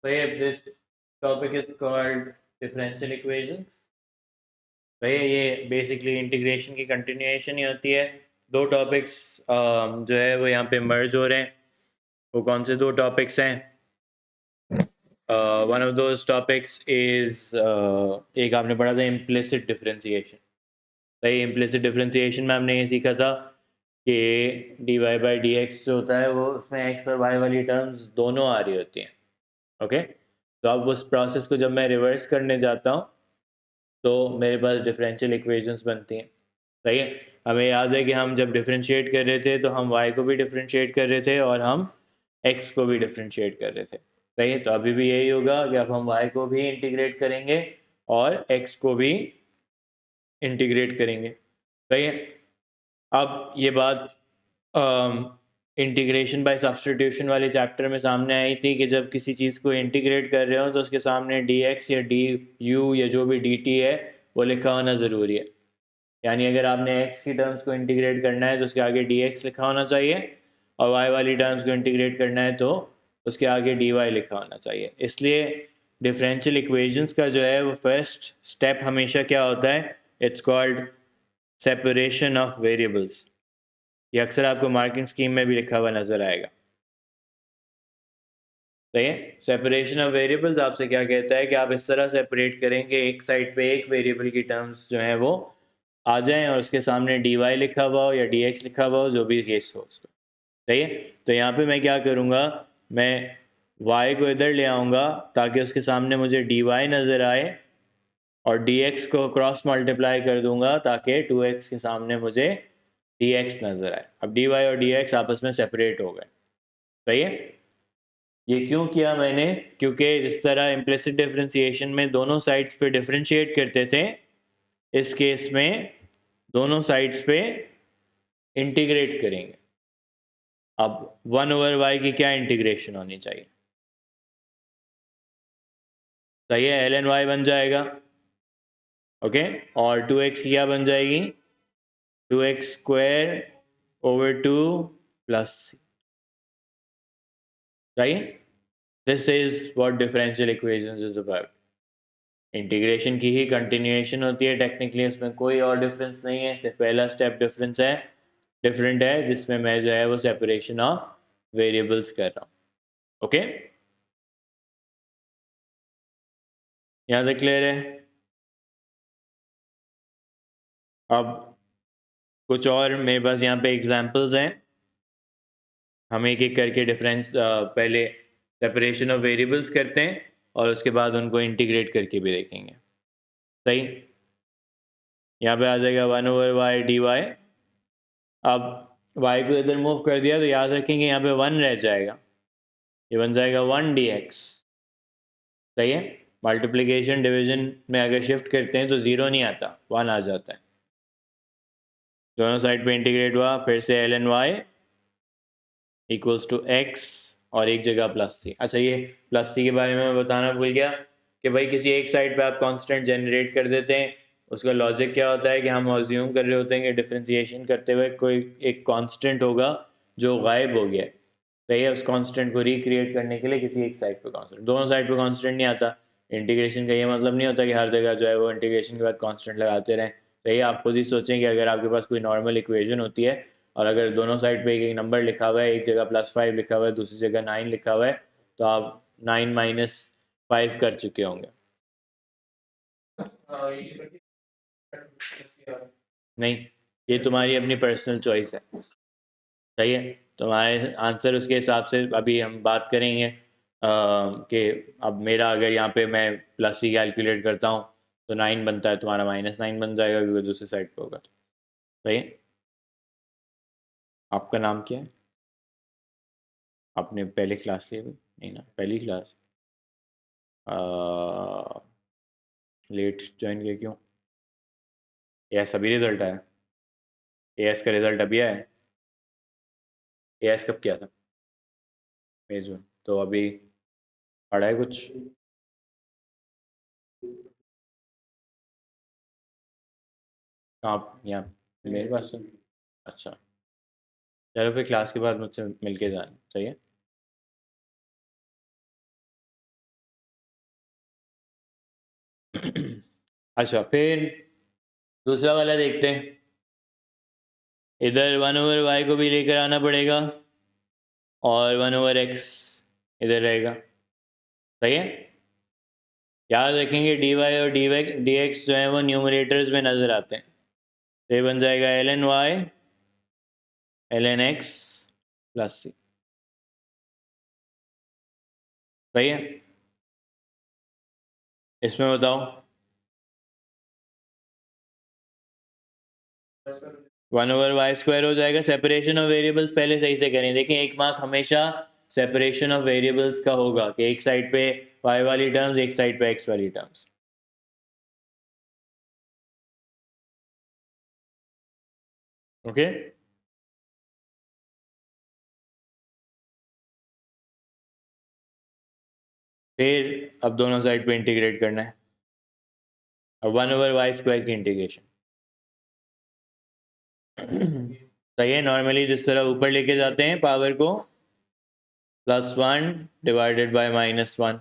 So yeah, this topic is called differential equations. तो ये basically integration की continuation ही होती है। दो टॉपिक्स जो है वो यहाँ पे मर्ज हो रहे हैं। वो कौन से दो टॉपिक्स हैं? One of those topics is एक आपने पढ़ा था इम्प्लिसिट डिफरेंशिएशन। सही, इम्प्लिसिट डिफरेंशिएशन में हमने ये सीखा था कि d y by d x जो होता है वो उसमें एक्स और वाई वाली टर्म्स दोनों आ रही होती हैं। ओके, तो अब उस प्रोसेस को जब मैं रिवर्स करने जाता हूँ तो मेरे पास डिफरेंशियल इक्वेशंस बनती हैं। सही है, हमें याद है कि हम जब डिफरेंशिएट कर रहे थे तो हम y को भी डिफरेंशिएट कर रहे थे और हम x को भी डिफरेंशिएट कर रहे थे। सही है, तो अभी भी यही होगा कि अब हम y को भी इंटीग्रेट करेंगे और x को भी इंटीग्रेट करेंगे। सही है, अब ये बात इंटीग्रेशन बाय सब्स्टिट्यूशन वाले चैप्टर में सामने आई थी कि जब किसी चीज़ को इंटीग्रेट कर रहे हो तो उसके सामने dx या du या जो भी dt है वो लिखा होना ज़रूरी है। यानी अगर आपने x की टर्म्स को इंटीग्रेट करना है तो उसके आगे dx लिखा होना चाहिए, और y वाली टर्म्स को इंटीग्रेट करना है तो उसके आगे dy लिखा होना चाहिए। इसलिए डिफरेंशियल इक्वेशंस का जो है वो फर्स्ट स्टेप हमेशा क्या होता है? It's called separation of variables. ये अक्सर आपको मार्किंग स्कीम में भी लिखा हुआ नज़र आएगा। सही है, सेपरेशन ऑफ वेरिएबल्स आपसे क्या कहता है कि आप इस तरह सेपरेट करेंगे एक साइड पे एक वेरिएबल की टर्म्स जो है वो आ जाएं और उसके सामने dy लिखा हुआ हो या dx लिखा हुआ हो, जो भी केस हो उसका। सही है, तो यहाँ पे मैं क्या करूँगा, मैं y को इधर ले आऊँगा ताकि उसके सामने मुझे dy नज़र आए और dx को क्रॉस मल्टीप्लाई कर दूंगा ताकि 2x के सामने मुझे dx नज़र आए। अब dy और dx आपस में सेपरेट हो गए। सही है, ये क्यों किया मैंने? क्योंकि इस तरह इम्प्लिसिट डिफरेंशिएशन में दोनों साइड्स पे डिफरेंशिएट करते थे, इस केस में दोनों साइड्स पे इंटीग्रेट करेंगे। अब 1/y की क्या इंटीग्रेशन होनी चाहिए? सही है, ln y बन जाएगा। ओके, और 2x की क्या बन जाएगी? 2x square over 2 plus c। सही, this is what differential equations is about. Integration की ही कंटिन्यूएशन होती है टेक्निकली, उसमें कोई और डिफरेंस नहीं है, सिर्फ पहला स्टेप डिफरेंट है जिसमें मैं जो है वो सेपरेशन ऑफ वेरिएबल्स कर रहा हूँ। ओके, यहाँ तक क्लियर है? अब कुछ और मेरे पास यहाँ पे एग्जांपल्स हैं, हम एक एक करके डिफरेंस पहले सेपरेशन ऑफ वेरिएबल्स करते हैं और उसके बाद उनको इंटीग्रेट करके भी देखेंगे। सही, यहाँ पे आ जाएगा 1/y dy। अब y को इधर मूव कर दिया तो याद रखेंगे यहाँ पे 1 रह जाएगा, ये बन जाएगा 1 dx। सही है, मल्टीप्लिकेशन डिवीजन में अगर शिफ्ट करते हैं तो 0 नहीं आता, 1 आ जाता है। दोनों साइड पे इंटीग्रेट हुआ, फिर से ln y equals to x और एक जगह प्लस सी। अच्छा, ये प्लस सी के बारे में मैं बताना भूल गया कि भाई किसी एक साइड पे आप कांस्टेंट जनरेट कर देते हैं, उसका लॉजिक क्या होता है कि हम अज्यूम कर रहे होते हैं कि डिफरेंशिएशन करते हुए कोई एक कांस्टेंट होगा जो गायब हो गया है। सही है, उस कांस्टेंट को रिक्रिएट करने के लिए किसी एक साइड पे कांस्टेंट, दोनों साइड पे कांस्टेंट नहीं आता। इंटीग्रेशन का ये मतलब नहीं होता कि हर जगह जो है वो इंटीग्रेशन के बाद कांस्टेंट लगाते रहें। सही है, आप खुद ही सोचें कि अगर आपके पास कोई नॉर्मल इक्वेशन होती है और अगर दोनों साइड पे एक एक नंबर लिखा हुआ है, एक जगह +5 लिखा हुआ है, दूसरी जगह 9 लिखा हुआ है, तो आप 9 - 5 कर चुके होंगे। नहीं, ये तुम्हारी अपनी पर्सनल चॉइस है। सही है, तुम्हारे आंसर उसके हिसाब से अभी हम बात करेंगे कि अब मेरा अगर यहाँ पे मैं प्लस ही कैलकुलेट करता हूँ तो 9 बनता है, तुम्हारा -9 बन जाएगा क्योंकि दूसरी साइड पे होगा। सही है, आपका नाम क्या है? आपने पहले क्लास ली हुई? नहीं ना, पहली क्लास। लेट ज्वाइन किया क्यों? एएस अभी रिजल्ट आया? एएस का रिजल्ट अभी आया? एएस कब किया था? मई जून, तो अभी पढ़ा है कुछ? आप यहाँ मेरे पास से? अच्छा, चलो फिर क्लास के बाद मुझसे मिल के जाना। सही है। अच्छा, फिर दूसरा वाला देखते हैं। इधर 1/y को भी लेकर आना पड़ेगा और 1/x इधर रहेगा। सही है। याद रखेंगे dy और dx जो है वो न्यूमरेटर्स में नज़र आते हैं। तो ये बन जाएगा ln y ln x plus c। सही है। इसमें बताओ 1/y² हो जाएगा। सेपरेशन ऑफ वेरिएबल्स पहले सही से करें। देखें एक मार्क हमेशा सेपरेशन ऑफ वेरिएबल्स का होगा कि एक साइड पे y वाली टर्म्स, एक साइड पे x वाली टर्म्स। ओके। फिर अब दोनों साइड पे इंटीग्रेट करना है। अब 1/y² की इंटीग्रेशन सही है। नॉर्मली जिस तरह ऊपर लेके जाते हैं पावर को, +1 डिवाइडेड बाय -1।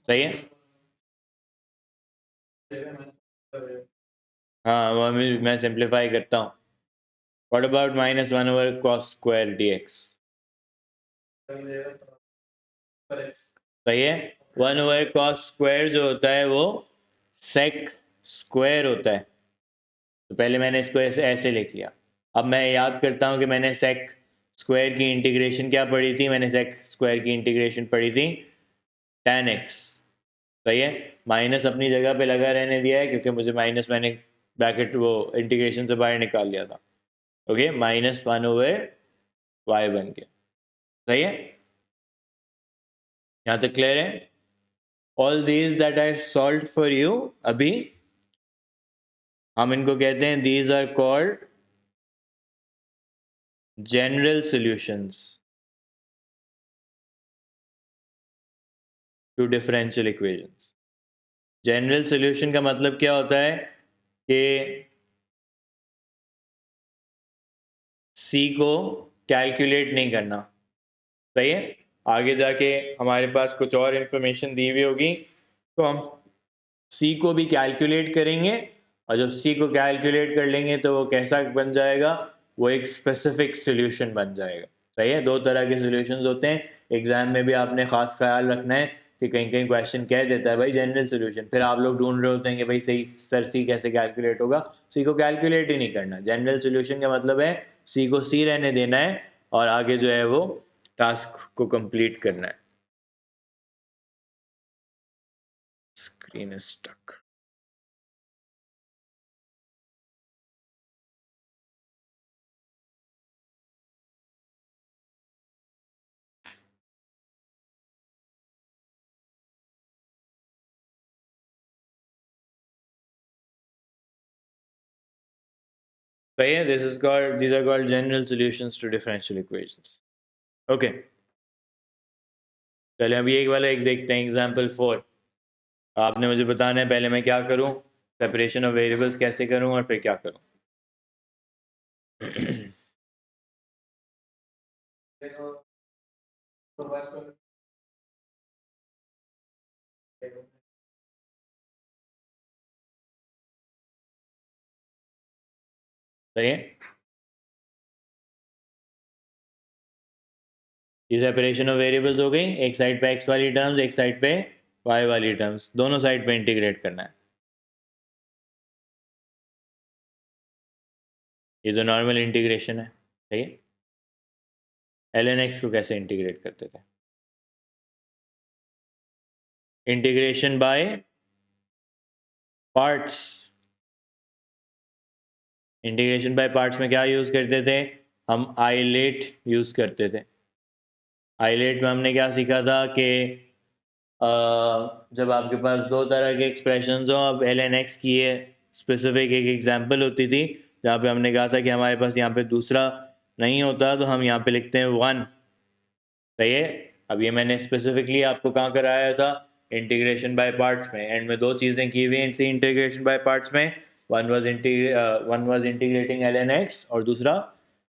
सही है। हाँ, वो मैं सिंप्लीफाई करता हूँ। What about -1/cos² dx? सही है। 1/cos² जो होता है वो sec स्क्वायर होता है। तो पहले मैंने इसको ऐसे ऐसे लिख लिया। अब मैं याद करता हूँ कि मैंने sec स्क्वायर की इंटीग्रेशन क्या पढ़ी थी। मैंने sec स्क्वायर की इंटीग्रेशन पढ़ी थी tan x। सही है। माइनस अपनी जगह पे लगा रहने दिया है क्योंकि मुझे माइनस मैंने ब्रैकेट वो इंटीग्रेशन से बाहर निकाल लिया था। ओके, -1/y बन गया। सही है। यहाँ तक क्लियर है। All these that I solve for you, अभी हम इनको कहते हैं these are called general solutions to differential equations. General solution का मतलब क्या होता है कि सी को कैलकुलेट नहीं करना। सही है। आगे जाके हमारे पास कुछ और इंफॉर्मेशन दी हुई होगी तो हम सी को भी कैलकुलेट करेंगे, और जब सी को कैलकुलेट कर लेंगे तो वो कैसा बन जाएगा, वो एक स्पेसिफिक सॉल्यूशन बन जाएगा। सही है। दो तरह के सॉल्यूशंस होते हैं। एग्जाम में भी आपने खास ख्याल रखना है कि कहीं कहीं क्वेश्चन कह देता है भाई जनरल सॉल्यूशन, फिर आप लोग ढूंढ रहे होते हैं कि भाई सही सर सी कैसे कैलकुलेट होगा। सी को कैलकुलेट ही नहीं करना। जनरल सॉल्यूशन का मतलब है सी को सी रहने देना है और आगे जो है वो टास्क को कंप्लीट करना है। Screen is stuck. सही है। these are called general solutions to differential equations. Okay, चलिए अभी एक देखते हैं एग्जाम्पल 4। आपने मुझे बताना है पहले मैं क्या करूं, सेपरेशन ऑफ वेरिएबल्स कैसे करूं और फिर क्या करूं। सही है। ये सेपरेशन ऑफ वेरिएबल्स हो गई। एक साइड पे x वाली टर्म्स, एक साइड पे y वाली टर्म्स, दोनों साइड पे इंटीग्रेट करना है। ये जो नॉर्मल इंटीग्रेशन है। सही है। ln x को कैसे इंटीग्रेट करते थे? Integration by parts. Integration by parts में क्या यूज़ करते थे? हम आइलेट यूज़ करते थे। आइलेट में हमने क्या सीखा था कि जब आपके पास दो तरह के एक्सप्रेशंस हो, अब ln x की ये स्पेसिफिक एक एग्जांपल होती थी जहाँ पे हमने कहा था कि हमारे पास यहाँ पे दूसरा नहीं होता तो हम यहाँ पे लिखते हैं 1। सही है। अब ये मैंने स्पेसिफिकली आपको कहाँ कराया था? इंटीग्रेशन बाय पार्ट्स में। एंड में दो चीज़ें की हुई थी इंटीग्रेशन बाय पार्ट्स में। One was integrating ln x और दूसरा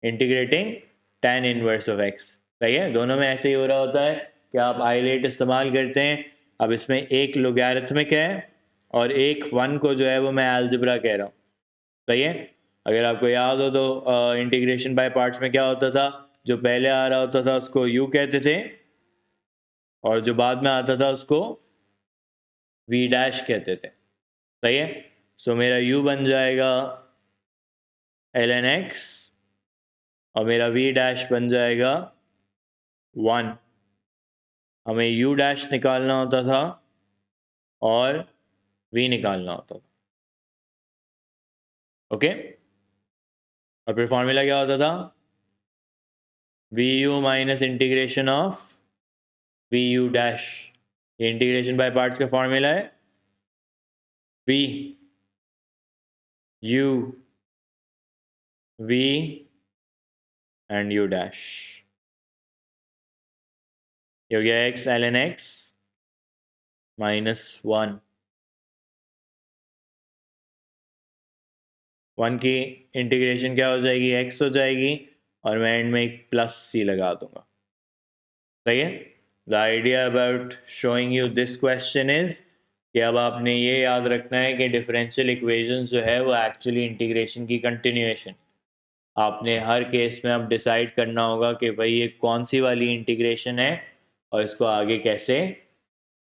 integrating tan inverse of x। सही है। दोनों में ऐसे ही हो रहा होता है कि आप आइलेट इस्तेमाल करते हैं। अब इसमें एक लोगैरिथमिक है और एक 1 को जो है वो मैं अलजेब्रा कह रहा हूँ। सही है। अगर आपको याद हो तो इंटीग्रेशन बाय पार्ट्स में क्या होता था, जो पहले आ रहा होता था उसको u कहते थे और जो बाद में आता था उसको v डैश कहते थे। सही है। सो मेरा u बन जाएगा ln x और मेरा v डैश बन जाएगा 1। हमें u डैश निकालना होता था और v निकालना होता था। ओके। और फिर फॉर्मूला क्या होता था, vu minus integration of vu dash. ये इंटीग्रेशन बाय पार्ट्स का फॉर्मूला है, v u v and u dash. ये हो गया x ln x माइनस 1। 1 की इंटीग्रेशन क्या हो जाएगी, x हो जाएगी और मैं एंड में एक प्लस c लगा दूंगा। सही है। The idea about showing you this question is कि अब आपने ये याद रखना है कि डिफरेंशियल इक्वेशन जो है वो एक्चुअली इंटीग्रेशन की कंटिन्यूएशन। आपने हर केस में अब डिसाइड करना होगा कि भाई ये कौन सी वाली इंटीग्रेशन है और इसको आगे कैसे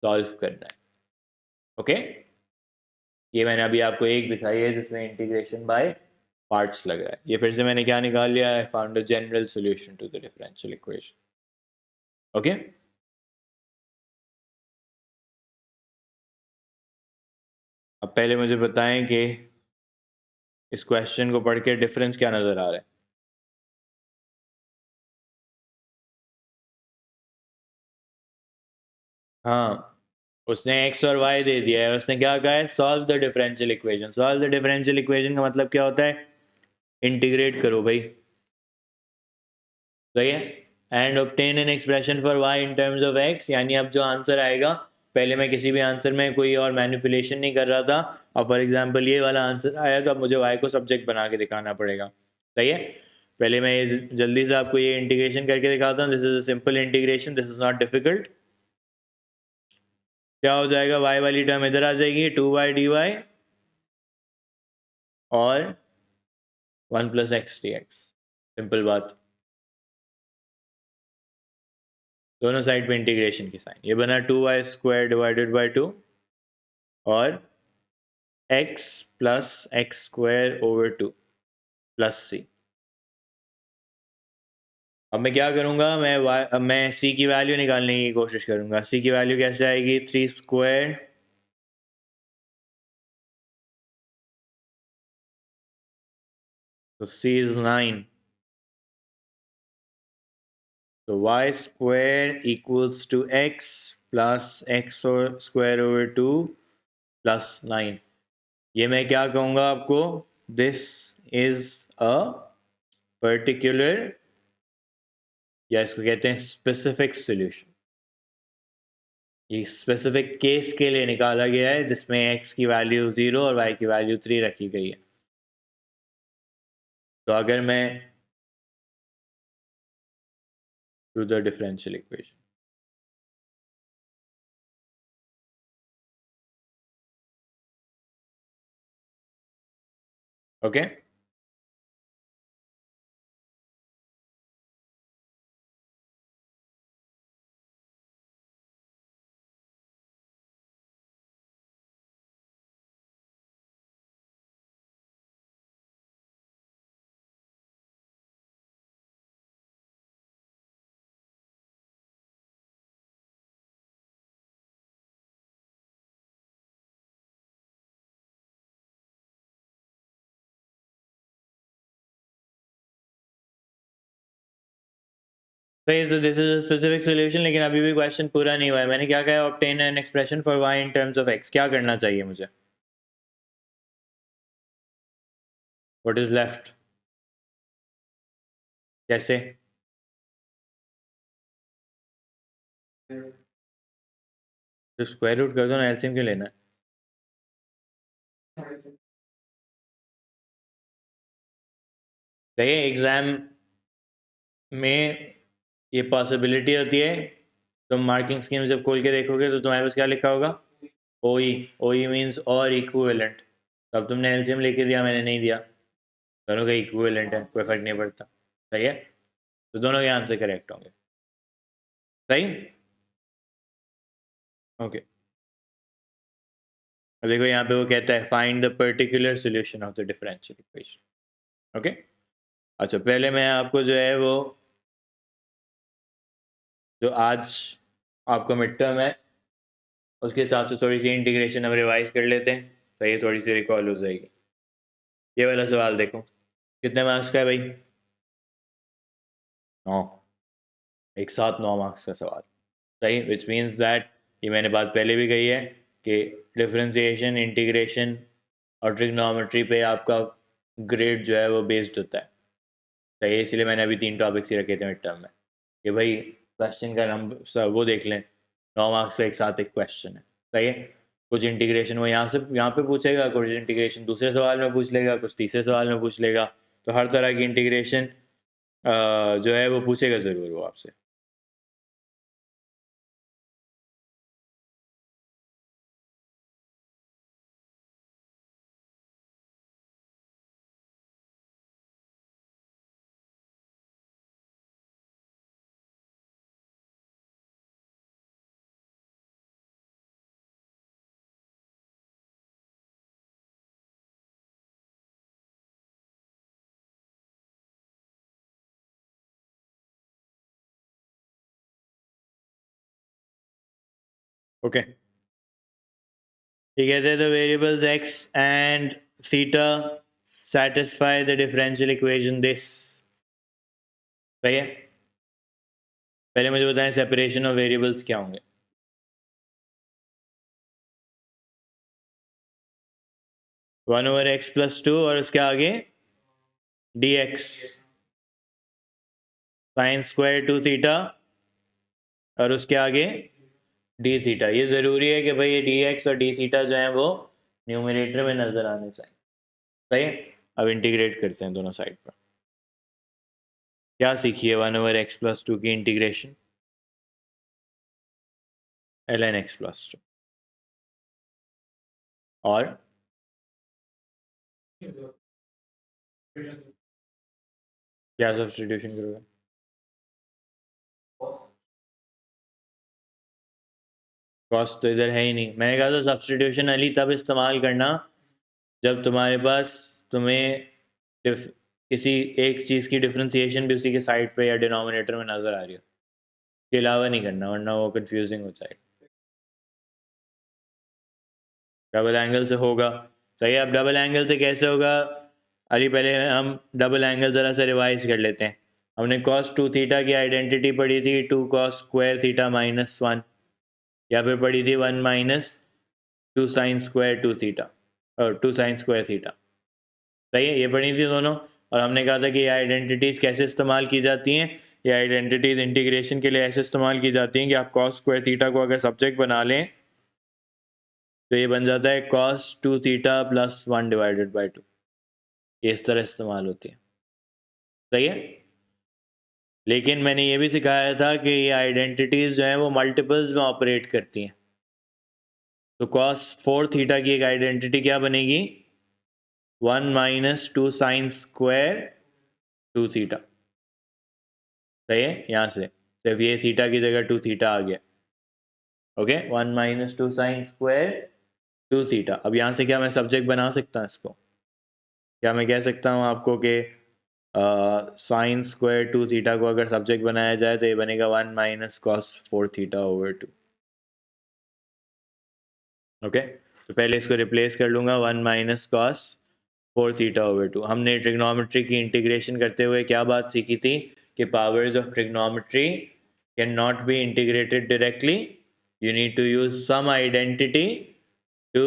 सॉल्व करना है। ओके। ये मैंने अभी आपको एक दिखाई है जिसमें इंटीग्रेशन बाय पार्ट्स लग रहा है। ये फिर से मैंने क्या निकाल लिया है, found a general solution to the differential equation. Okay. अब पहले मुझे बताएं कि इस क्वेश्चन को पढ़ के डिफरेंस क्या नजर आ रहा है। हाँ, उसने x और y दे दिया है, उसने क्या कहा है, solve the differential equation. Solve the differential equation का मतलब क्या होता है, इंटीग्रेट करो भाई। सही है। And obtain N expression for y in terms of x, यानी अब जो आंसर आएगा, पहले मैं किसी भी आंसर में कोई और मैनिपुलेशन नहीं कर रहा था, अब फॉर एग्जांपल ये वाला आंसर आया तो अब मुझे y को सब्जेक्ट बना के दिखाना पड़ेगा। सही है। पहले मैं ये जल्दी से आपको ये इंटीग्रेशन करके दिखाता हूँ। This is a simple integration, this is not difficult. क्या हो जाएगा, y वाली टर्म इधर आ जाएगी 2y dy और 1 plus x D x. Simple बात। दोनों साइड पे इंटीग्रेशन की साइन, ये बना 2y स्क्वायर डिवाइडेड बाई 2 और x plus x square over 2 plus c। अब मैं क्या करूंगा, मैं c की वैल्यू निकालने की कोशिश करूंगा। c की वैल्यू कैसे आएगी, 3 स्क्वायर तो c इज 9, तो y square equals to x plus x square over 2 plus 9। ये मैं क्या कहूँगा आपको, दिस इज अ पर्टिकुलर, या इसको कहते हैं स्पेसिफिक सॉल्यूशन। ये स्पेसिफिक केस के लिए निकाला गया है जिसमें x की वैल्यू 0 और y की वैल्यू 3 रखी गई है। तो अगर मैं to the differential equation, okay. So this is a specific solution, लेकिन अभी भी क्वेश्चन पूरा नहीं हुआ है। मैंने क्या कहा, obtain N expression for y in terms of x। क्या करना चाहिए मुझे, व्हाट इज लेफ्ट, कैसे, तो स्क्वायर रूट कर दो ना, एलसीएम क्यों लेना है। देखिए एग्जाम में ये पॉसिबिलिटी होती है, तुम मार्किंग स्कीम जब खोल के देखोगे तो तुम्हारे पास क्या लिखा होगा, OE मीन्स और इक्विवेलेंट। तो अब तुमने एलसीएम लेके दिया, मैंने नहीं दिया, दोनों का इक्विवेलेंट है, कोई फर्क नहीं पड़ता। सही है, तो दोनों के आंसर करेक्ट होंगे। सही, ओके। अब देखो यहाँ पे वो कहता है find the particular solution of the differential equation. Okay, अच्छा पहले मैं आपको जो है वो जो आज आपका मिड टर्म है उसके हिसाब से थोड़ी सी इंटीग्रेशन हम रिवाइज कर लेते हैं, तो ये थोड़ी सी रिकॉल हो जाएगी। ये वाला सवाल देखो, कितने मार्क्स का है भाई? 9, एक साथ 9 मार्क्स का सवाल। सही, विच मीन्स दैट, ये मैंने बात पहले भी कही है कि डिफरेंशिएशन, इंटीग्रेशन और ट्रिग्नोमेट्री पे आपका ग्रेड जो है वो बेस्ड होता है। सही है, इसलिए मैंने अभी 3 टॉपिक्स ही रखे थे मिड टर्म में कि भाई क्वेश्चन का नंबर वो देख लें, 9 मार्क्स का एक साथ एक क्वेश्चन है। सही है, कुछ इंटीग्रेशन वो यहाँ पे पूछेगा, कुछ इंटीग्रेशन दूसरे सवाल में पूछ लेगा, कुछ तीसरे सवाल में पूछ लेगा, तो हर तरह की इंटीग्रेशन जो है वो पूछेगा ज़रूर वो आपसे। ओके, ठीक है, the variables x and theta satisfy the differential equation this। सही है, पहले मुझे बताएं सेपरेशन ऑफ वेरिएबल्स क्या होंगे। 1/x+2 और उसके आगे dx साइन स्क्वायर 2 थीटा और उसके आगे डी थीटा। ये ज़रूरी है कि भाई ये dx और डी थीटा जो है वो न्यूमरेटर में नज़र आने चाहिए। सही है, अब इंटीग्रेट करते हैं दोनों साइड पर। क्या सीखिए 1/x+2 की इंटीग्रेशन, ln x+2 और क्या सब्स्टिट्यूशन करोगे? कॉस्ट तो इधर है ही नहीं, मैंने कहा था सब्स्टिट्यूशन अली तब इस्तेमाल करना जब तुम्हारे पास किसी एक चीज़ की डिफ्रेंसिएशन भी उसी के साइड पे या डिनोमिनेटर में नज़र आ रही हो, के अलावा नहीं करना वरना वो कंफ्यूजिंग हो जाएगा। डबल एंगल से होगा, सही है। अब डबल एंगल से कैसे होगा अली, पहले हम डबल एंगल ज़रा सा रिवाइज कर लेते हैं। हमने cos 2 थीटा की आइडेंटिटी पढ़ी थी 2 cos स्क्वायर थीटा -1, या फिर पढ़ी थी 1 माइनस 2 साइन स्क्वायर 2 थीटा और 2 साइन स्क्वायर थीटा। सही है, ये पढ़ी थी दोनों। और हमने कहा था कि ये आइडेंटिटीज़ कैसे इस्तेमाल की जाती हैं, ये आइडेंटिटीज़ इंटीग्रेशन के लिए ऐसे इस्तेमाल की जाती हैं कि आप cos स्क्वायर थीटा को अगर सब्जेक्ट बना लें तो ये बन जाता है cos 2 theta plus 1 divided by 2। ये इस तरह इस्तेमाल होती है। सही है, लेकिन मैंने ये भी सिखाया था कि ये आइडेंटिटीज़ जो हैं वो मल्टीपल्स में ऑपरेट करती हैं। तो cos 4 थीटा की एक आइडेंटिटी क्या बनेगी, 1 माइनस 2 साइन स्क्वायर 2 थीटा। सही है, यहाँ से सिर्फ ये थीटा की जगह 2 थीटा आ गया। Okay, 1 minus 2 sine square 2 theta. अब यहाँ से क्या मैं सब्जेक्ट बना सकता हूँ इसको? क्या मैं कह सकता हूँ आपको कि साइन स्क्वायर 2 थीटा को अगर सब्जेक्ट बनाया जाए तो ये बनेगा 1 minus cos 4 theta over 2। Okay, तो पहले इसको रिप्लेस कर लूँगा 1 माइनस कॉस 4 थीटा ओवर 2। हमने ट्रिग्नोमेट्री की इंटीग्रेशन करते हुए क्या बात सीखी थी कि powers of trigonometry can not be integrated directly, you need to use some identity to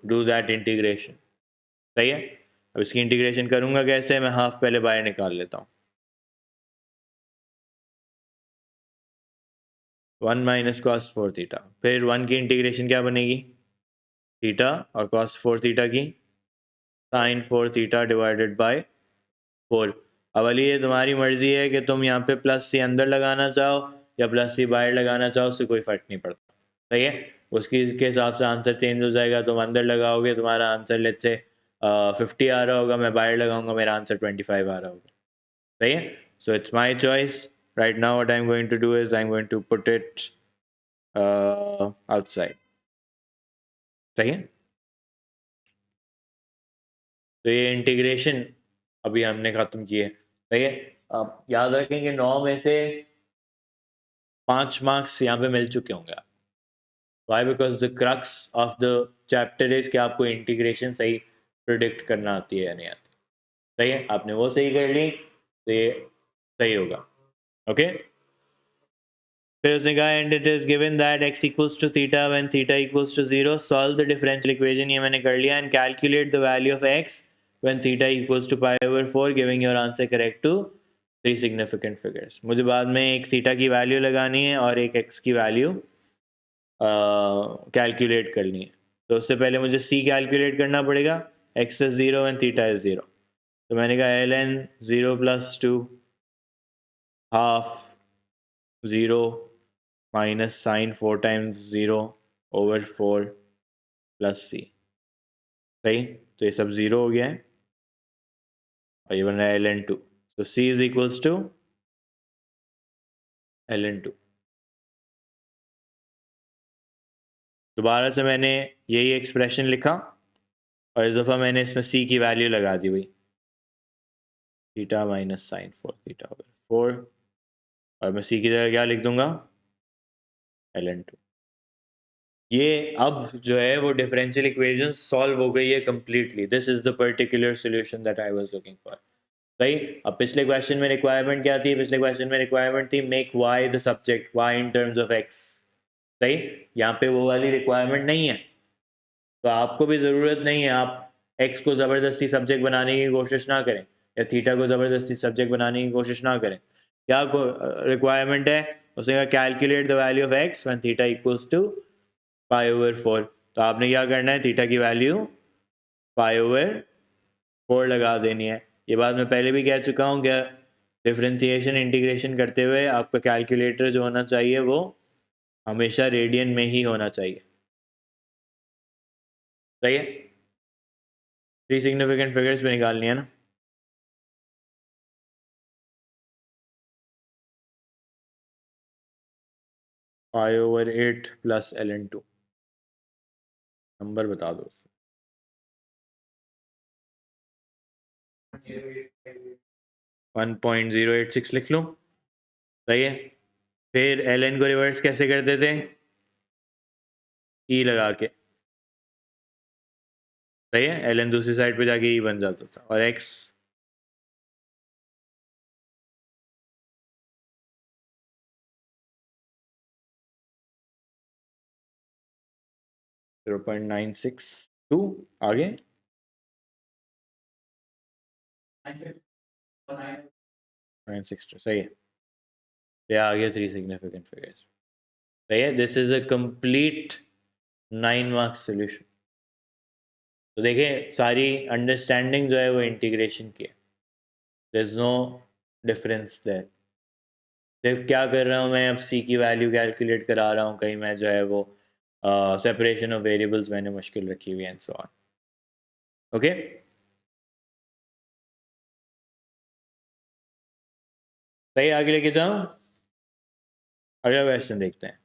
do that integration। सही है, अब इसकी इंटीग्रेशन करूंगा कैसे, मैं हाफ पहले बाहर निकाल लेता हूँ। 1 माइनस कॉस 4 थीटा, फिर 1 की इंटीग्रेशन क्या बनेगी, थीटा, और कॉस 4 थीटा की साइन 4 थीटा डिवाइडेड बाय 4। अब अली ये तुम्हारी मर्जी है कि तुम यहाँ पे प्लस सी अंदर लगाना चाहो या प्लस सी बाहर लगाना चाहो, उससे कोई फ़र्क नहीं पड़ता। सही है, उसकी के हिसाब से आंसर चेंज हो जाएगा। तुम अंदर लगाओगे तुम्हारा आंसर लेट्स से 50 आ रहा होगा, मैं बाहर लगाऊंगा मेरा आंसर 25 आ रहा होगा। सही है, so it's my choice right now. What I am going to do is I am going to put it outside. सही है, तो ये इंटीग्रेशन अभी हमने ख़त्म की है। सही है, अब याद रखेंगे 9 में से 5 मार्क्स यहाँ पे मिल चुके होंगे। Why? Because the crux of the chapter is कि आपको इंटीग्रेशन सही प्रिडिक्ट करना आती है या नहीं आती। सही है, आपने वो सही कर ली तो ये सही होगा। ओके, फिर उसने कहा and it is given that x equals to theta when theta equals to 0 solve the differential equation. ये मैंने कर लिया। And calculate the value of x when theta equals to π/4 giving your answer correct to 3 significant figures. मुझे बाद में एक theta की value लगानी है और एक x की वैल्यू कैलकुलेट करनी है। तो उससे पहले मुझे c कैलकुलेट करना पड़ेगा। x is 0 and theta is 0। तो मैंने कहा ln 0 + 2 half 0 minus sine 4 times 0 over 4 plus c। सही, तो ये सब 0 हो गया है और ये बन रहा है ln 2। तो c is equals to ln 2। दोबारा से मैंने यही एक्सप्रेशन लिखा और इस दफ़ा मैंने इसमें c की वैल्यू लगा दी भाई, theta minus sine 4 theta over 4, और मैं c की जगह क्या लिख दूंगा, ln 2। ये अब जो है वो डिफरेंशियल इक्वेशन सॉल्व हो गई है completely. This is the particular solution that I was looking for. सही, अब पिछले क्वेश्चन में रिक्वायरमेंट क्या थी? पिछले क्वेश्चन में रिक्वायरमेंट थी make y the subject, y in terms of x। सही, यहाँ पे वो वाली रिक्वायरमेंट नहीं है, तो आपको भी ज़रूरत नहीं है आप x को ज़बरदस्ती सब्जेक्ट बनाने की कोशिश ना करें या थीटा को ज़बरदस्ती सब्जेक्ट बनाने की कोशिश ना करें। क्या रिक्वायरमेंट है? उसने कहा calculate the value of x when theta equals to π/4। तो आपने क्या करना है, थीटा की वैल्यू π/4 लगा देनी है। ये बात मैं पहले भी कह चुका हूँ क्या, डिफरेंशिएशन इंटीग्रेशन करते हुए आपका कैलकुलेटर जो होना चाहिए वो हमेशा रेडियन में ही होना चाहिए। सही है, 3 सिग्निफिकेंट फिगर्स पे निकालनी है ना। π/8 प्लस ln 2, नंबर बता दो। 1.086 लिख लो। सही है, फिर ln को रिवर्स कैसे करते थे, ई लगा के। सही है, ln दूसरी साइड पे जाके ई बन जाता था और x 0.962 आगे 962। सही है, ये आ गया 3 सिग्निफिकेंट फिगर्स। सही है, this is a complete 9 marks solution. तो देखिए सारी अंडरस्टैंडिंग जो है वो इंटीग्रेशन की है, there is no difference there. सिर्फ क्या कर रहा हूँ मैं, अब सी की वैल्यू कैलकुलेट करा रहा हूँ, कहीं मैं जो है वो सेपरेशन ऑफ वेरिएबल्स मैंने मुश्किल रखी हुई है एंड सो ऑन। ओके, सही, आगे लेके जाऊँ, अगला क्वेश्चन देखते हैं।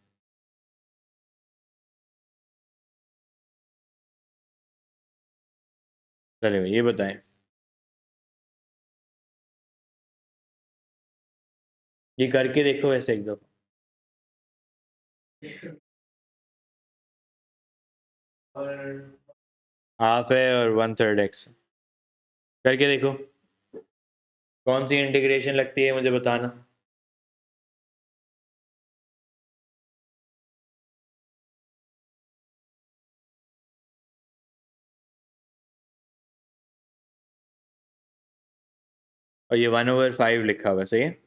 चलिए ये बताएं, ये करके देखो वैसे एक दफा। हाफ है और 1/3 एक्स, करके देखो कौन सी इंटीग्रेशन लगती है मुझे बताना। और ये 1/5 लिखा हुआ, सही है।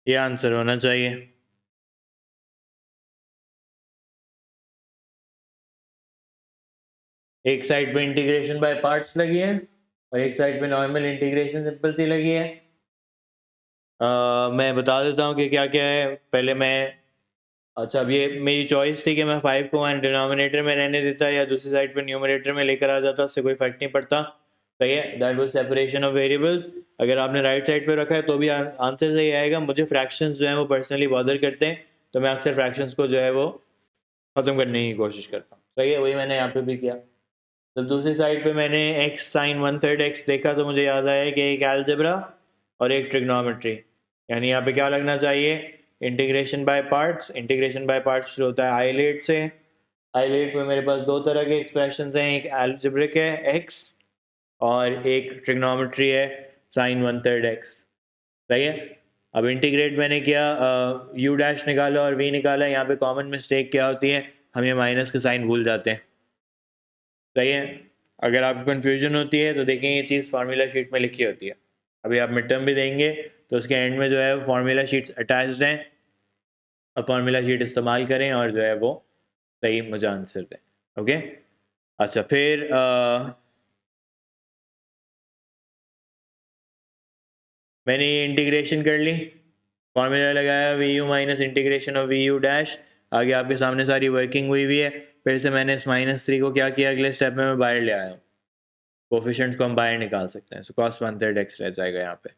ये आंसर होना चाहिए। एक साइड पे इंटीग्रेशन बाय पार्ट्स लगी है और एक साइड पे नॉर्मल इंटीग्रेशन सिंपल सी लगी है। मैं बता देता हूँ कि क्या क्या है। पहले मैं, अच्छा अब ये मेरी चॉइस थी कि मैं 5 को वहाँ डिनोमिनेटर में रहने देता या दूसरी साइड पे न्यूमरेटर में लेकर आ जाता, उससे कोई फर्क नहीं पड़ता। सही है, that was separation of variables. अगर आपने राइट साइड पे रखा है तो भी आंसर सही आएगा। मुझे फ्रैक्शंस जो है वो पर्सनली बॉदर करते हैं, तो मैं अक्सर फ्रैक्शंस को जो है वो ख़त्म करने की कोशिश करता हूँ। सही है, वही मैंने यहाँ पे भी किया। तो दूसरी साइड पे मैंने x साइन 1/3 x देखा तो मुझे याद आया कि एक अलजेब्रा और एक ट्रिग्नोमेट्री, यानी यहाँ पे क्या लगना चाहिए, integration by parts. Integration by parts जो होता है आइलेट से। आइलेट में मेरे पास दो तरह के एक्सप्रेशन हैं, एक अलजेब्रिक है x और एक ट्रिग्नोमेट्री है साइन 1/3 x। सही है। अब इंटीग्रेट मैंने किया, u डैश निकाला और v निकाला। यहाँ पे कॉमन मिस्टेक क्या होती है, हम ये माइनस के साइन भूल जाते हैं। सही है, अगर आपको कन्फ्यूजन होती है तो देखें ये चीज़ फार्मूला शीट में लिखी होती है। अभी आप मिड टर्म भी देंगे तो उसके एंड में जो है फार्मूला शीट्स अटैच्ड हैं, और फार्मूला शीट इस्तेमाल करें और जो है वो सही मुझे आंसर दें। ओके, अच्छा फिर मैंने ये इंटीग्रेशन कर ली, फार्मूला लगाया v u minus integration of v u dash. आगे आपके सामने सारी वर्किंग हुई हुई है। फिर से मैंने इस -3 को क्या किया, अगले स्टेप में मैं बाहर ले आया हूँ। कोफिशिएंट्स को हम बाहर निकाल सकते हैं, सो cos 1/3 x रह जाएगा यहाँ पे।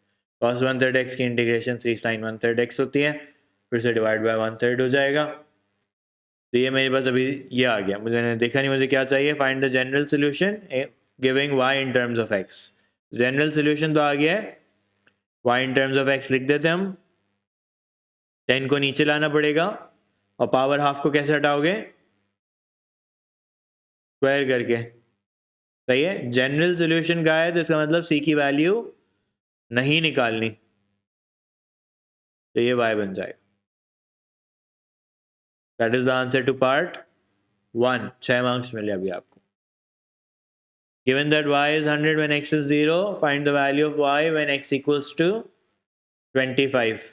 cos 1/3 x की इंटीग्रेशन 3 sin 1/3 x होती है, फिर से डिवाइड बाय 1/3 हो जाएगा। तो ये मेरे पास अभी ये आ गया, मुझे देखा नहीं मुझे क्या चाहिए, find the general solution giving y in terms of x। General solution तो आ गया है, y in terms of x लिख देते हैं हम। 10 को नीचे लाना पड़ेगा और पावर हाफ को कैसे हटाओगे, स्क्वायर करके। सही है, जनरल सोल्यूशन का है तो इसका मतलब c की वैल्यू नहीं निकालनी, तो ये y बन जाएगा। That is the answer to part 1। 6 marks मिले अभी आपको। Given that y is 100 when x is 0, find the value of y when x equals to 25.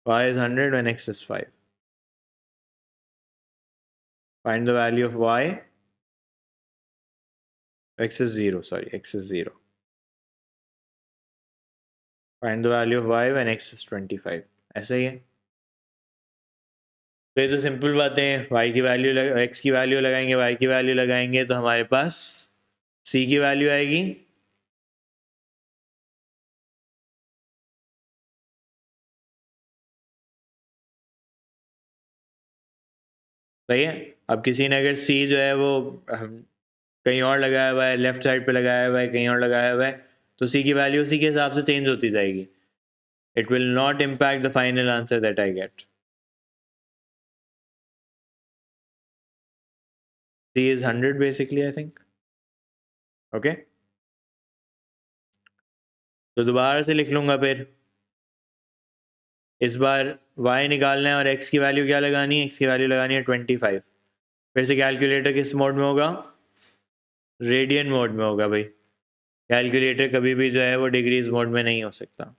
Y is 100 when x is 5. Find the value of y. X is 0, sorry, x is 0. Find the value of y when x is 25. ऐसा ही है। तो ये तो simple बातें हैं, y की value x की value लगाएंगे, y की वैल्यू लगाएंगे तो हमारे पास c की वैल्यू आएगी। सही है। अब किसी ने अगर c जो है वो कहीं और लगाया हुआ है, लेफ्ट साइड पे लगाया हुआ है, कहीं और लगाया हुआ है, तो c की वैल्यू उसी के हिसाब से चेंज होती जाएगी। It will not impact the final answer that I get. C is 100 basically, I think. Okay. तो दोबारा से लिख लूँगा फिर। इस बार y निकालना है और x की वैल्यू क्या लगानी है, x की वैल्यू लगानी है 25। फिर से कैलकुलेटर किस मोड में होगा, रेडियन मोड में होगा भाई। कैलकुलेटर कभी भी जो है वो डिग्रीज मोड में नहीं हो सकता।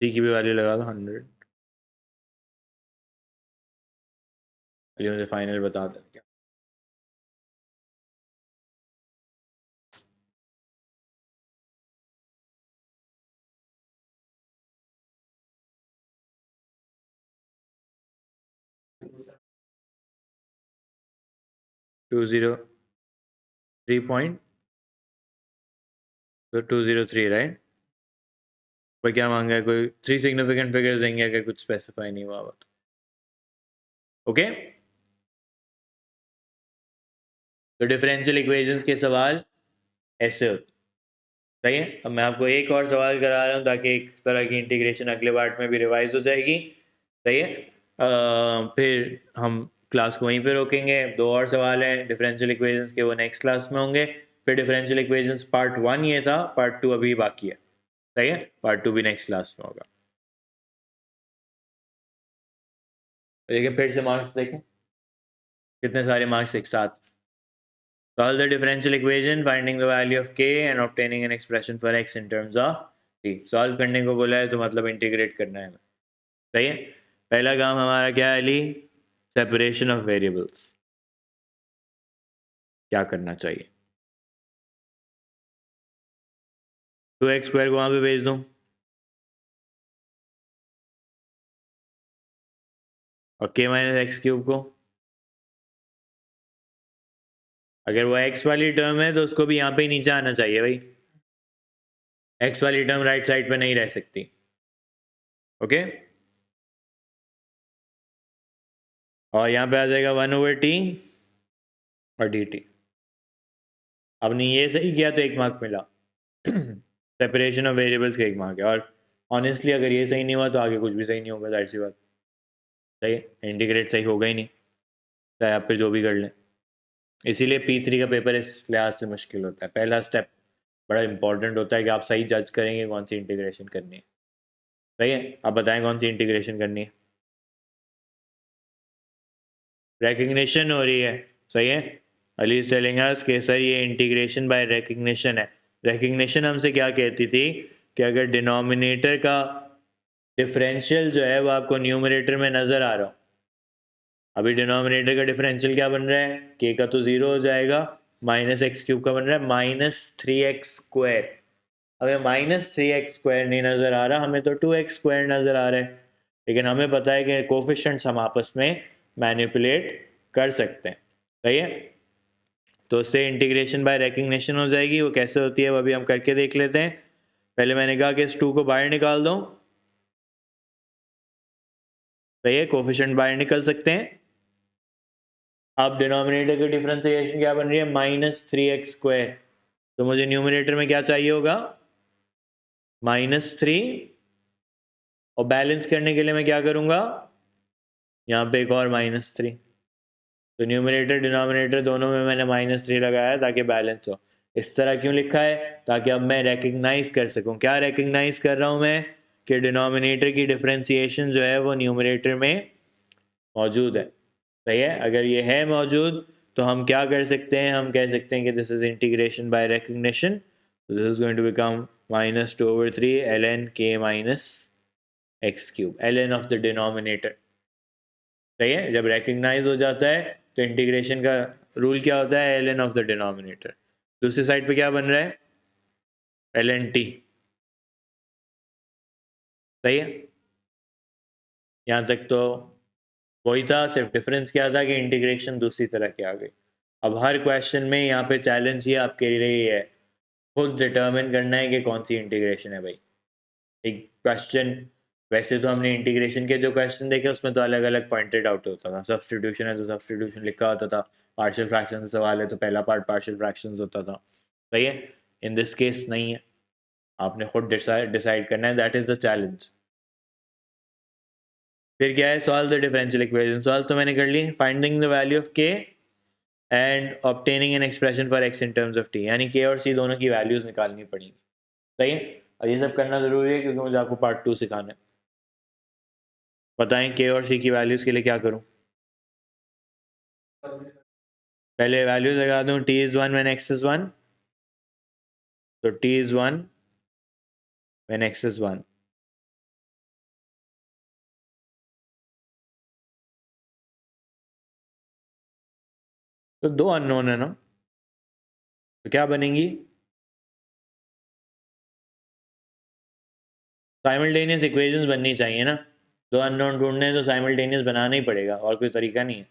c की भी वैल्यू लगा दो 100। चलिए मुझे फाइनल बता दें क्या। टू जीरो थ्री पॉइंट, तो 203 राइट। कोई क्या मांगा है, कोई 3 सिग्निफिकेंट फिगर्स देंगे अगर कुछ स्पेसिफाई नहीं हुआ तो। ओके, तो डिफरेंशियल इक्वेशंस के सवाल ऐसे होते। सही है, अब मैं आपको एक और सवाल करा रहा हूँ ताकि एक तरह की इंटीग्रेशन अगले पार्ट में भी रिवाइज हो जाएगी। सही है, फिर हम क्लास को वहीं पे रोकेंगे। दो और सवाल हैं डिफरेंशियल इक्वेशंस के, वो नेक्स्ट क्लास में होंगे। फिर डिफरेंशियल इक्वेशंस पार्ट 1 ये था, पार्ट 2 अभी बाकी है। सही है, पार्ट 2 भी नेक्स्ट क्लास में होगा। लेकिन फिर से मार्क्स देखें। कितने सारे मार्क्स एक साथ? Solve the differential equation finding the value of k and obtaining an expression for x in terms of t. Solve करने को बोला है तो मतलब इंटीग्रेट करना है हमें। सही है। पहला काम हमारा क्या है अली? Separation of variables. क्या करना चाहिए? 2x² को वहां पे भेज दूं, और k माइनस एक्स क्यूब को, अगर वो x वाली टर्म है तो उसको भी यहाँ पे ही नीचे आना चाहिए भाई। x वाली टर्म राइट साइड पे नहीं रह सकती। ओके, और यहाँ पे आ जाएगा 1/t और dt। आपने ये सही किया तो 1 मार्क मिला। सेपरेशन ऑफ वेरिएबल्स का 1 मार्क है। और ऑनेस्टली अगर ये सही नहीं हुआ तो आगे कुछ भी सही नहीं होगा, जाहिर सी बात। सही है, इंटीग्रेट सही होगा ही नहीं, चाहे आप पे जो भी कर लें। इसीलिए P3 का पेपर इस लिहाज से मुश्किल होता है। पहला स्टेप बड़ा इंपॉर्टेंट होता है कि आप सही जज करेंगे कौन सी इंटीग्रेशन करनी है। सही है, आप बताएं कौन सी इंटीग्रेशन करनी है। रिकग्निशन हो रही है। सही है, अली इज टेलिंग अस कि सर ये इंटीग्रेशन बाय रिकग्निशन है। रिकग्निशन हमसे क्या कहती थी कि अगर डिनोमिनेटर का डिफरेंशियल जो है वो आपको न्यूमरेटर में नज़र आ रहा हो। अभी डिनोमिनेटर का डिफरेंशियल क्या बन रहा है? के का तो 0 हो जाएगा, माइनस एक्स क्यूब का बन रहा है -3x²। हमें -3x² नहीं नज़र आ रहा, हमें तो 2x² नज़र आ रहा है। लेकिन हमें पता है कि कोफिशेंट्स हम आपस में मैनिपुलेट कर सकते हैं। सही है, तो उससे इंटीग्रेशन बाय रिकग्निशन हो जाएगी। वो कैसे होती है वो अभी हम करके देख लेते हैं। पहले मैंने कहा कि इस 2 को बाहर निकाल दो। सही है, कोफिशेंट बाहर निकल सकते हैं। अब डिनोमिनेटर की डिफरेंशिएशन क्या बन रही है? -3x²। तो मुझे न्यूमिनेटर में क्या चाहिए होगा? -3। और बैलेंस करने के लिए मैं क्या करूंगा? यहाँ पे एक और -3। तो न्यूमिनेटर डिनोमिनेटर दोनों में मैंने -3 लगाया ताकि बैलेंस हो। इस तरह क्यों लिखा है? ताकि अब मैं रिकग्नाइज कर सकूं। क्या रिकग्नाइज कर रहा हूं मैं? कि डिनोमिनेटर की डिफरेंशिएशन जो है वो न्यूमिनेटर में मौजूद है। सही है, अगर ये है मौजूद तो हम क्या कर सकते हैं? हम कह सकते हैं कि this is integration by recognition. This is going to become -2/3 ln k minus x cube, ln of the denominator. सही है, जब रिकग्नाइज हो जाता है तो इंटीग्रेशन का रूल क्या होता है? ln of the denominator. दूसरी साइड पे क्या बन रहा है? ln t। सही है, यहाँ तक तो वही था, सिर्फ डिफरेंस क्या था कि इंटीग्रेशन दूसरी तरह की आ गई। अब हर क्वेश्चन में यहाँ पे चैलेंज ये आपके लिए ही है, खुद डिटर्मिन करना है कि कौन सी इंटीग्रेशन है भाई। एक क्वेश्चन, वैसे तो हमने इंटीग्रेशन के जो क्वेश्चन देखे उसमें तो अलग अलग पॉइंटेड आउट होता था। सब्स्टिट्यूशन है तो सब्स्टिट्यूशन लिखा होता था, पार्शियल फ्रैक्शन से सवाल है तो पहला पार्ट पार्शियल फ्रैक्शन होता था। सही है, इन दिस केस नहीं है, आपने खुद डिसाइड करना है। That is the challenge. फिर क्या है? Solve the differential equation. Solve तो मैंने कर ली। Finding the value of k and obtaining an expression for x in terms of T, यानी के और सी दोनों की वैल्यूज निकालनी पड़ेंगी। सही है, और ये सब करना जरूरी है क्योंकि मुझे आपको पार्ट 2 सिखाना है। बताएं के और सी की वैल्यूज के लिए क्या करूं? पहले वैल्यूज लगा दूं। T is 1 when x is 1, तो T is 1 when x is 1। तो दो अननोन है ना, तो क्या बनेंगी? साइमल्टेनियस इक्वेशंस बननी चाहिए ना। दो अननोन ढूंढने हैं तो साइमल्टेनियस बनाना ही पड़ेगा, और कोई तरीका नहीं है।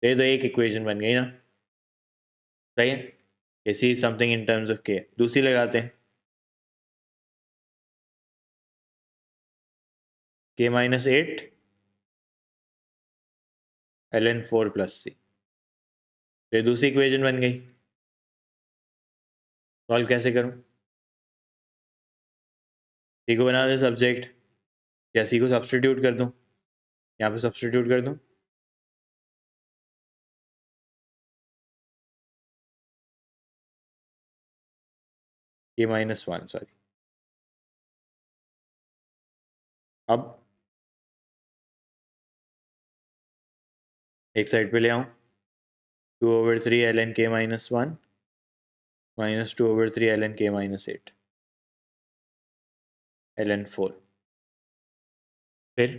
ये तो एक इक्वेशन बन गई ना। सही है, see something in terms of के। दूसरी लगाते हैं, के -8 ln 4 प्लस सी। तो ये दूसरी इक्वेशन बन गई। सॉल्व कैसे करूं? सी को बना दे सब्जेक्ट, या सी को सब्सटीट्यूट कर दूं, यहाँ पे सब्सटीट्यूट कर दूं। के -1, सॉरी। अब एक साइड पे ले आऊं, 2/3 ln k minus 1 minus 2/3 ln k minus 8 ln 4। फिर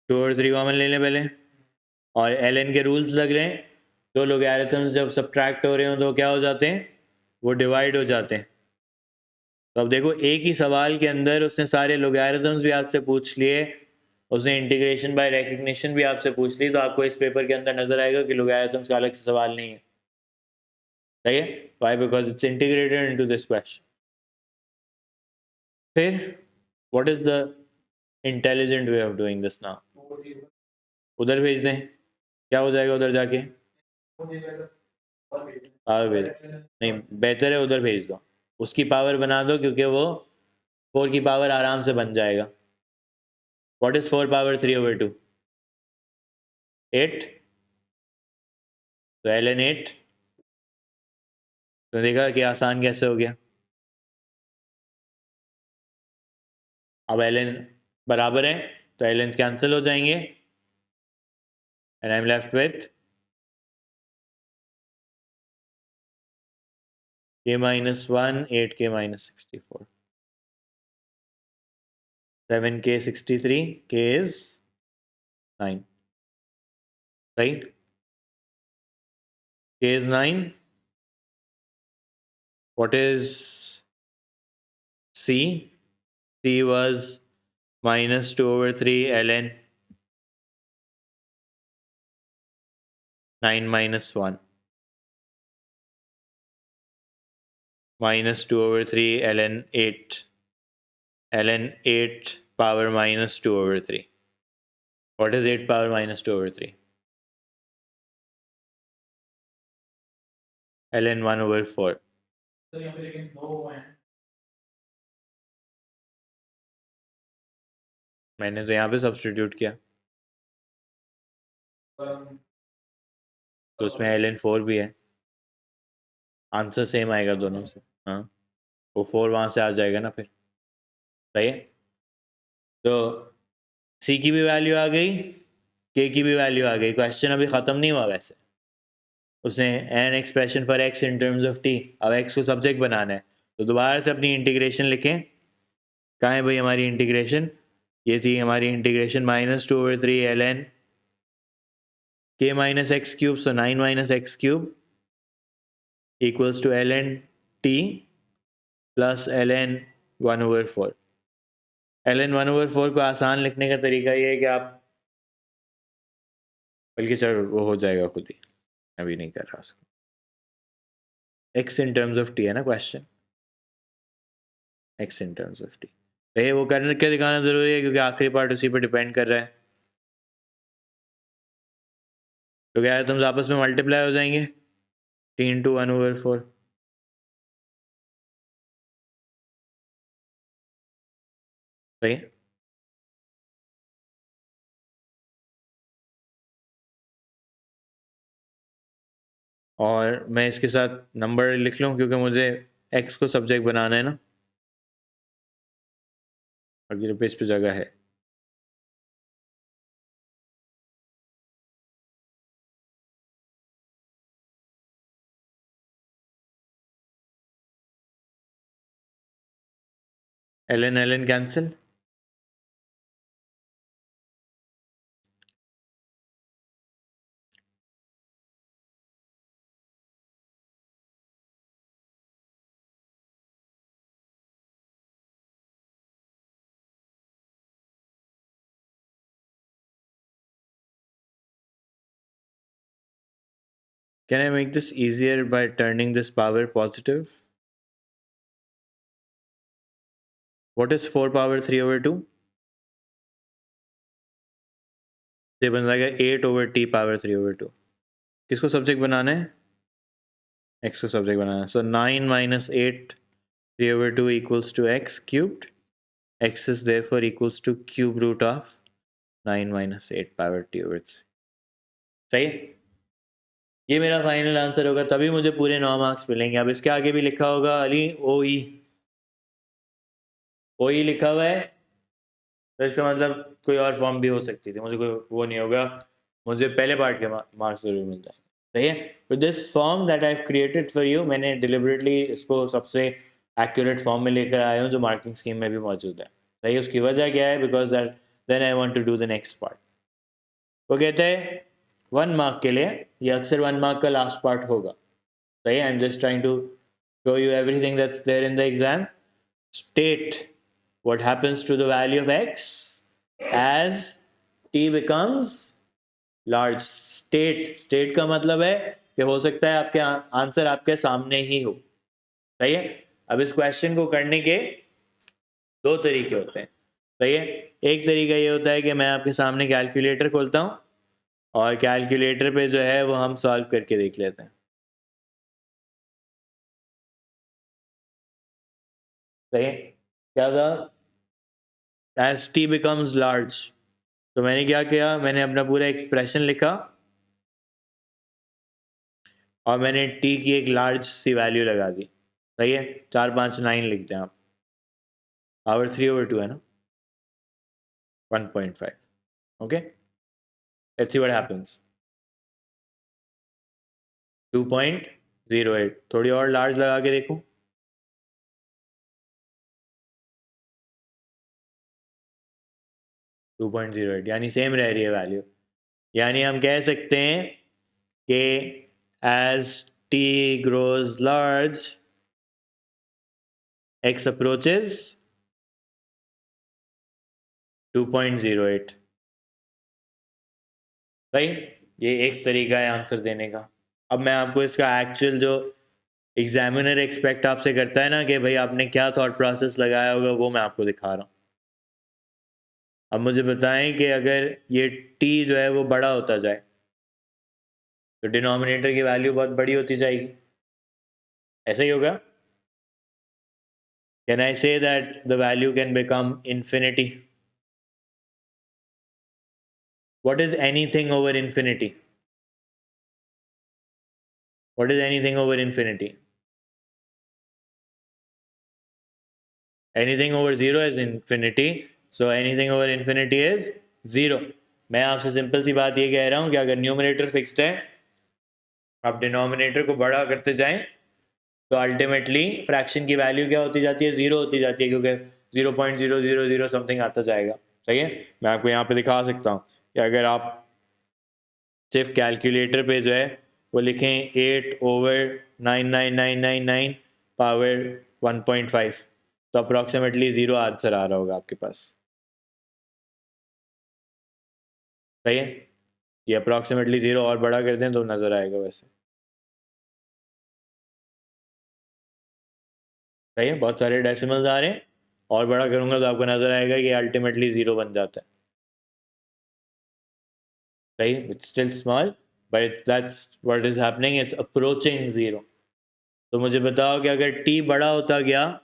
2/3 कॉमन ले लें पहले, और ln के रूल्स लग रहे हैं, दो लॉगरिथम्स जब सब्ट्रैक्ट हो रहे हो तो क्या हो जाते हैं, वो डिवाइड हो जाते हैं। तो अब देखो एक ही सवाल के अंदर उसने सारे लॉगरिथम्स भी आपसे पूछ लिए, उसने इंटीग्रेशन बाय रिकग्निशन भी आपसे पूछ ली, तो आपको इस पेपर के अंदर नजर आएगा कि लॉगरिथम्स का अलग से सवाल नहीं है। सही है, why, because it's integrated into this question. फिर what is the intelligent way of doing this now, उधर भेज दें, क्या हो जाएगा उधर जाके, पावर भेज, नहीं बेहतर है उधर भेज दो, उसकी पावर बना दो, क्योंकि वो 4 की पावर आराम से बन जाएगा। What is 4 power 3/2? 8, तो ln 8, तो देखा कि आसान कैसे हो गया। अब ln बराबर है तो ln's कैंसिल हो जाएंगे, and I am left with k minus 1 8k minus 64 7k 63 k is 9, right? K is 9. What is C? C was minus 2/3 ln 9 minus 1 minus 2/3 ln 8 ln 8 power minus 2/3. What is 8 power minus 2/3? ln 1/4. मैंने तो यहाँ पे substitute किया, तो उसमें ln 4 भी है, answer same आएगा दोनों से। हाँ, वो 4 वहाँ से आ जाएगा ना फिर। सही है, तो C की भी वैल्यू आ गई, K की भी वैल्यू आ गई। क्वेश्चन अभी ख़त्म नहीं हुआ वैसे, उसने N expression for x in terms of t, अब x को सब्जेक्ट बनाना है, तो दोबारा से अपनी इंटीग्रेशन लिखें। कहाँ है भाई हमारी इंटीग्रेशन, ये थी हमारी integration -2/3 ln k minus x cube, so 9 minus x cube equals to ln t plus ln 1/4। ln 1/4 को आसान लिखने का तरीका ये है कि आप, बल्कि चलो वो हो जाएगा खुद ही, अभी नहीं कर रहा उसको, x in terms of t है ना question, x in terms of t, तो वो करने के दिखाना जरूरी है क्योंकि आखिरी पार्ट उसी पर डिपेंड कर रहा है। तो क्या है, तुम आपस में मल्टीप्लाई हो जाएंगे, t इंटू 1/4। सही, और मैं इसके साथ नंबर लिख लूँ क्योंकि मुझे x को सब्जेक्ट बनाना है ना, अगले पेज पे जगह है। ln cancel, can I make this easier by turning this power positive? What is 4 power 3/2? ये बन जाएगा 8/t power 3/2। किसको सब्जेक्ट बनाना है, x को सब्जेक्ट बनाना है, सो 9 minus 8 3/2 equals to x cubed, x is therefore equals to cube root of 9 minus 8 power t/3। सही, ये मेरा फाइनल आंसर होगा, तभी मुझे पूरे 9 मार्क्स मिलेंगे। अब इसके आगे भी लिखा होगा अली ओ ई लिखा हुआ है, तो इसका मतलब कोई और फॉर्म भी हो सकती थी, मुझे कोई वो नहीं होगा, मुझे पहले पार्ट के मार्क्स जरूर मिल जाएंगे। सही है। तो this form that I created for you, मैंने डिलिबरेटली इसको सबसे एक्यूरेट फॉर्म में लेकर आया हूँ जो मार्किंग स्कीम में भी मौजूद है। सही है। उसकी वजह क्या है? Because that then I want to do the next part. वो कहते हैं 1 मार्क के लिए, ये अक्सर 1 मार्क का लास्ट पार्ट होगा। सही है। I am just trying to show you everything that's there in the exam. State what happens to the value of x as t becomes large। State का मतलब है कि हो सकता है आपके आंसर आपके सामने ही हो। सही है। अब इस क्वेश्चन को करने के दो तरीके होते हैं। सही है। एक तरीका ये होता है कि मैं आपके सामने कैलकुलेटर खोलता हूँ और कैलकुलेटर पे जो है वो हम सॉल्व करके देख लेते हैं। सही है। क्या था? एज टी बिकम्स लार्ज, तो मैंने क्या किया, मैंने अपना पूरा एक्सप्रेशन लिखा और मैंने टी की एक लार्ज सी वैल्यू लगा दी। सही है। 4 5 9 लिख दें आप। पावर 3/2 है ना, 1.5। Okay, let's see what happens. 2.08, थोड़ी और लार्ज लगा के देखो। 2.08 यानी सेम रह रही है वैल्यू। यानी हम कह सकते हैं कि as t grows large x approaches 2.08। भाई ये एक तरीका है आंसर देने का। अब मैं आपको इसका एक्चुअल जो एग्जामिनर एक्सपेक्ट आपसे करता है ना कि भाई आपने क्या थॉट प्रोसेस लगाया होगा, वो मैं आपको दिखा रहा हूँ। अब मुझे बताएं कि अगर ये टी जो है वो बड़ा होता जाए तो डिनोमिनेटर की वैल्यू बहुत बड़ी होती जाएगी। ऐसा ही होगा। Can I say that the value can become infinity? What is anything over infinity? What is anything over infinity? Anything over zero is infinity, so anything over infinity is zero. मैं आपसे simple सी बात ये कह रहा हूँ कि अगर numerator fixed है, आप डिनोमिनेटर को बड़ा करते जाएं तो अल्टीमेटली फ्रैक्शन की वैल्यू क्या होती जाती है? जीरो होती जाती है, क्योंकि 0.000 समथिंग आता जाएगा। सही है। मैं आपको यहाँ पे दिखा सकता हूँ कि अगर आप सिर्फ कैलकुलेटर पे जो है वो लिखें 8/99999 पावर 1.5, तो अप्रॉक्सीमेटली ज़ीरो आंसर आ रहा होगा आपके पास। सही है। ये अप्रॉक्सीमेटली ज़ीरो और बड़ा कर दें तो नज़र आएगा वैसे। सही है। बहुत सारे डेसिमल्स आ रहे हैं, और बड़ा करूँगा तो आपको नज़र आएगा कि अल्टीमेटली ज़ीरो बन जाता है। सही, it's still small but that's what is happening, it's approaching zero. तो मुझे बताओ कि अगर टी बड़ा होता गया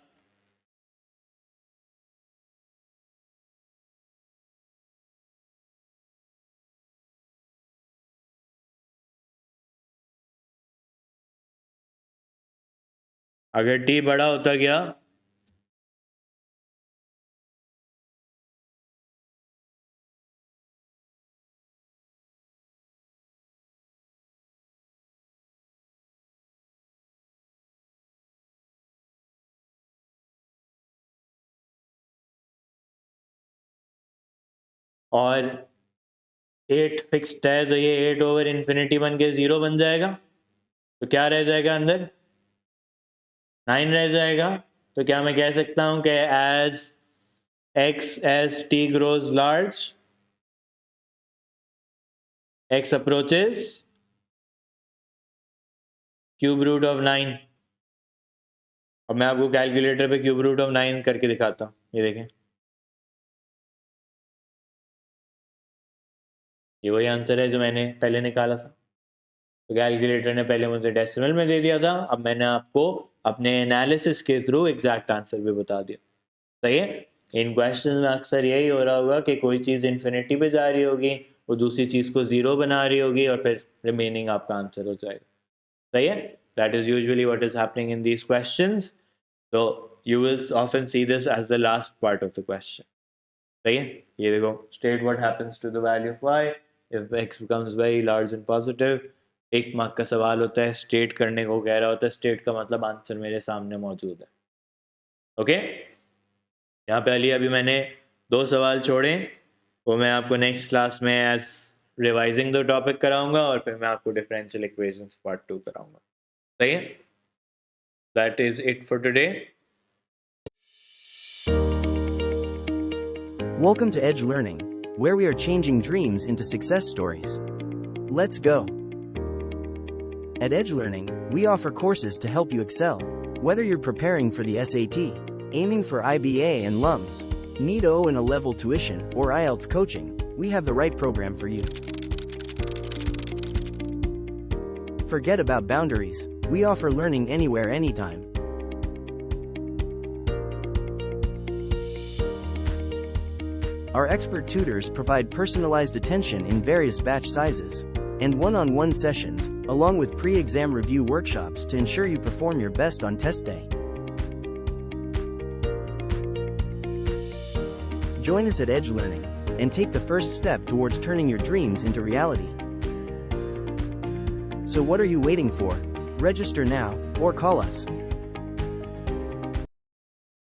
अगर टी बड़ा होता गया और 8 फिक्स्ड है तो ये 8/इंफिनिटी बन के 0 बन जाएगा। तो क्या रह जाएगा अंदर? 9 रह जाएगा। तो क्या मैं कह सकता हूं कि as x as t grows large x approaches cube root of 9। अब मैं आपको कैलकुलेटर पे क्यूब रूट ऑफ 9 करके दिखाता हूँ। ये देखें, ये वही आंसर है जो मैंने पहले निकाला था। तो कैलकुलेटर ने पहले मुझे डेसिमल में दे दिया था, अब मैंने आपको अपने एनालिसिस के थ्रू एग्जैक्ट आंसर भी बता दिया। सही है। इन क्वेश्चंस में अक्सर यही हो रहा होगा कि कोई चीज़ इन्फिनिटी पे जा रही होगी, वो दूसरी चीज़ को ज़ीरो बना रही होगी और फिर रिमेनिंग आपका आंसर हो जाएगा। सही है। That is usually what is happening in these questions. तो you will often see this as the last part of the question. सही है। ये देखो, state what happens to the value of y if x becomes very large and positive, 1 mark का सवाल होता है, state करने को कह रहा होता है, स्टेट का मतलब आंसर मेरे सामने मौजूद है। ओके, यहाँ पे अभी मैंने 2 सवाल छोड़े, वो मैं आपको नेक्स्ट क्लास में एज रिवाइजिंग द टॉपिक कराऊंगा और फिर मैं आपको डिफरेंशियल इक्वेशंस पार्ट 2 कराऊंगा। सही है? That is it for today. Welcome to Edge Learning, where we are changing dreams into success stories. Let's go. At Edge Learning, we offer courses to help you excel. Whether you're preparing for the SAT, aiming for IBA and LUMS, need O and A-level tuition, or IELTS coaching, we have the right program for you. Forget about boundaries. We offer learning anywhere, anytime. Our expert tutors provide personalized attention in various batch sizes and one-on-one sessions, along with pre-exam review workshops to ensure you perform your best on test day. Join us at Edge Learning and take the first step towards turning your dreams into reality. So what are you waiting for? Register now or call us.